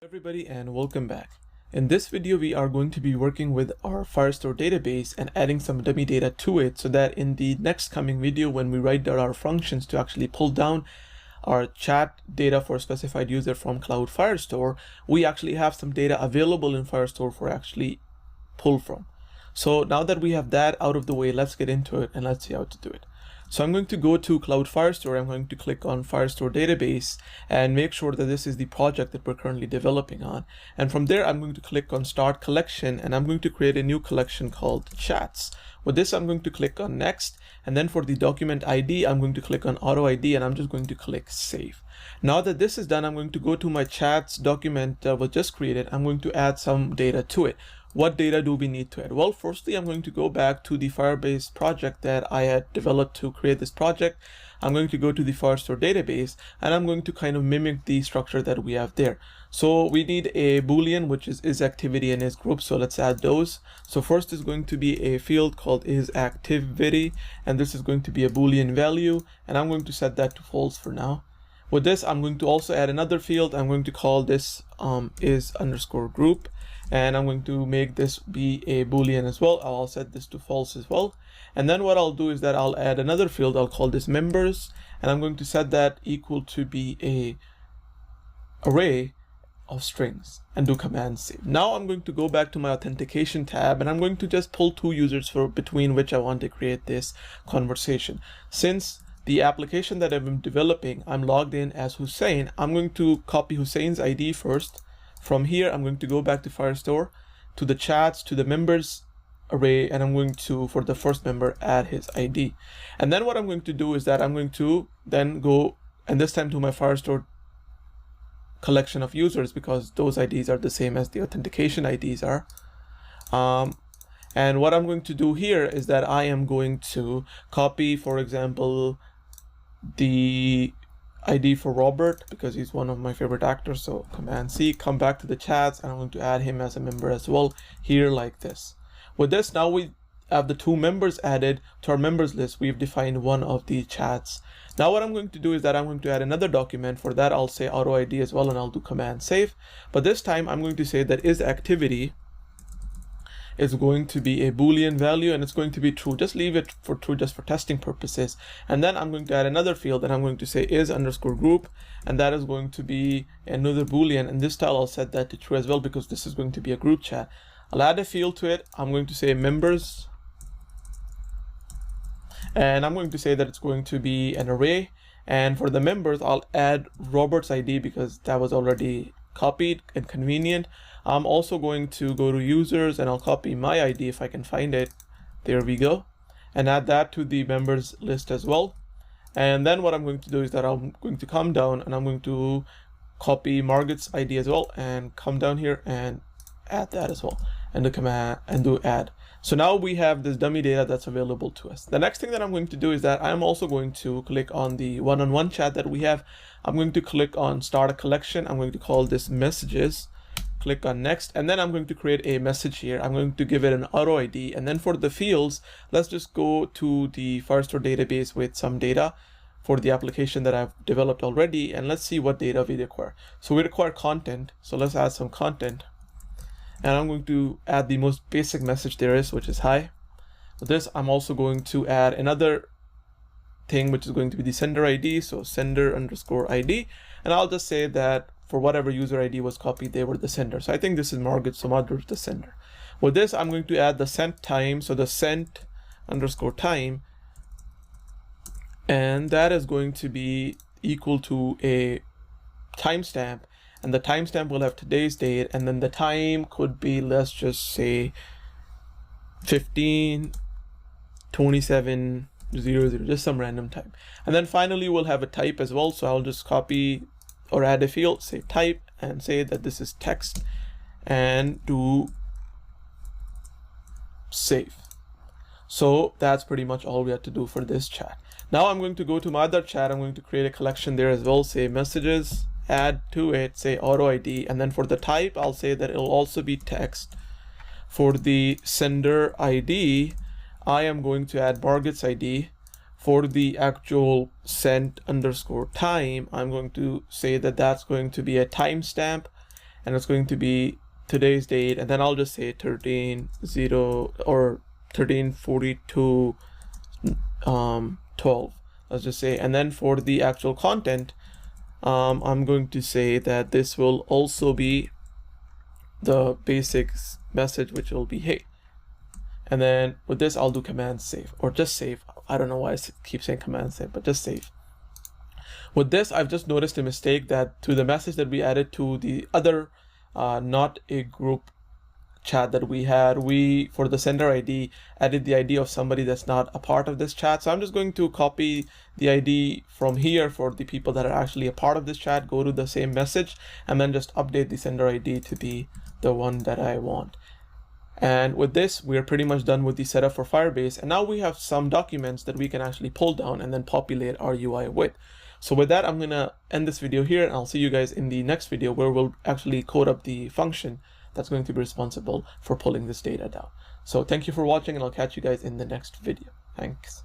Everybody and welcome back. In this video we are going to be working with our Firestore database and adding some dummy data to it so that in the next coming video when we write down our functions to actually pull down our chat data for a specified user from Cloud Firestore, we actually have some data available in Firestore for actually pull from. So now that we have that out of the way, let's get into it and let's see how to do it. So I'm going to go to Cloud Firestore. I'm going to click on Firestore database and make sure that this is the project that we're currently developing on. And from there, I'm going to click on Start Collection and I'm going to create a new collection called Chats. With this, I'm going to click on Next. And then for the document ID, I'm going to click on Auto ID and I'm just going to click Save. Now that this is done, I'm going to go to my Chats document that was just created. I'm going to add some data to it. What data do we need to add? Well, firstly, I'm going to go back to the Firebase project that I had developed to create this project. I'm going to go to the Firestore database and I'm going to kind of mimic the structure that we have there. So we need a Boolean, which is activity and is group. So let's add those. So first is going to be a field called is activity, and this is going to be a Boolean value, and I'm going to set that to false for now. With this, I'm going to also add another field. I'm going to call this is_group, and I'm going to make this be a Boolean as well. I'll set this to false as well. And then what I'll do is that I'll add another field. I'll call this members, and I'm going to set that equal to be a array of strings and do command save. Now I'm going to go back to my authentication tab and I'm going to just pull two users between which I want to create this conversation. Since the application that I've been developing, I'm logged in as Hussein, I'm going to copy Hussein's ID first. From here, I'm going to go back to Firestore, to the chats, to the members array, and I'm going to, for the first member, add his ID. And then what I'm going to do is that I'm going to then go, and this time to my Firestore collection of users, because those IDs are the same as the authentication IDs are. And what I'm going to do here is that I am going to copy, for example, the ID for Robert, because he's one of my favorite actors. So command C, come back to the chats, and I'm going to add him as a member as well here like this. With this, now we have the two members added to our members list. We've defined one of the chats. Now what I'm going to do is that I'm going to add another document. For that, I'll say auto ID as well, and I'll do command save. But this time I'm going to say that is activity is going to be a Boolean value, and it's going to be true. Just leave it for true, just for testing purposes. And then I'm going to add another field, and I'm going to say is_group, and that is going to be another Boolean. And this time I'll set that to true as well, because this is going to be a group chat. I'll add a field to it. I'm going to say members, and I'm going to say that it's going to be an array. And for the members, I'll add Robert's ID because that was already copied and convenient. I'm also going to go to users and I'll copy my ID if I can find it. There we go. And add that to the members list as well. And then what I'm going to do is that I'm going to come down and I'm going to copy Margaret's ID as well and come down here and add that as well, and the command and do add. So now we have this dummy data that's available to us. The next thing that I'm going to do is that I'm also going to click on the one-on-one chat that we have. I'm going to click on start a collection. I'm going to call this messages. Click on next, and then I'm going to create a message here. I'm going to give it an auto ID, and then for the fields, let's just go to the Firestore database with some data for the application that I've developed already, and let's see what data we require. So we require content, so let's add some content, and I'm going to add the most basic message there is, which is hi. With this, I'm also going to add another thing, which is going to be the sender ID, so sender_ID, and I'll just say that for whatever user ID was copied, they were the sender. So I think this is Margaret, so Margaret is the sender. With this, I'm going to add the sent time, so the sent_time, and that is going to be equal to a timestamp, and the timestamp will have today's date, and then the time could be, let's just say 15:27:00, just some random time. And then finally we'll have a type as well, so I'll just copy or add a field, say type, and say that this is text, and do save. So that's pretty much all we have to do for this chat. Now I'm going to go to my other chat. I'm going to create a collection there as well, say messages, add to it, say auto ID, and then for the type, I'll say that it'll also be text. For the sender ID, I am going to add Margaret's ID. For the actual sent_time, I'm going to say that that's going to be a timestamp, and it's going to be today's date, and then I'll just say 13/0 or 13/42 12, let's just say. And then for the actual content, I'm going to say that this will also be the basics message, which will be hey. And then with this, I'll do command save, or just save. I don't know why I keep saying command save, but just save. With this, I've just noticed a mistake that to the message that we added to the other not a group chat that we had, we, for the sender ID, added the ID of somebody that's not a part of this chat. So I'm just going to copy the ID from here for the people that are actually a part of this chat, go to the same message, and then just update the sender ID to be the one that I want. And with this, we're pretty much done with the setup for Firebase. And now we have some documents that we can actually pull down and then populate our UI with. So with that, I'm going to end this video here, and I'll see you guys in the next video where we'll actually code up the function that's going to be responsible for pulling this data down. So thank you for watching, and I'll catch you guys in the next video. Thanks.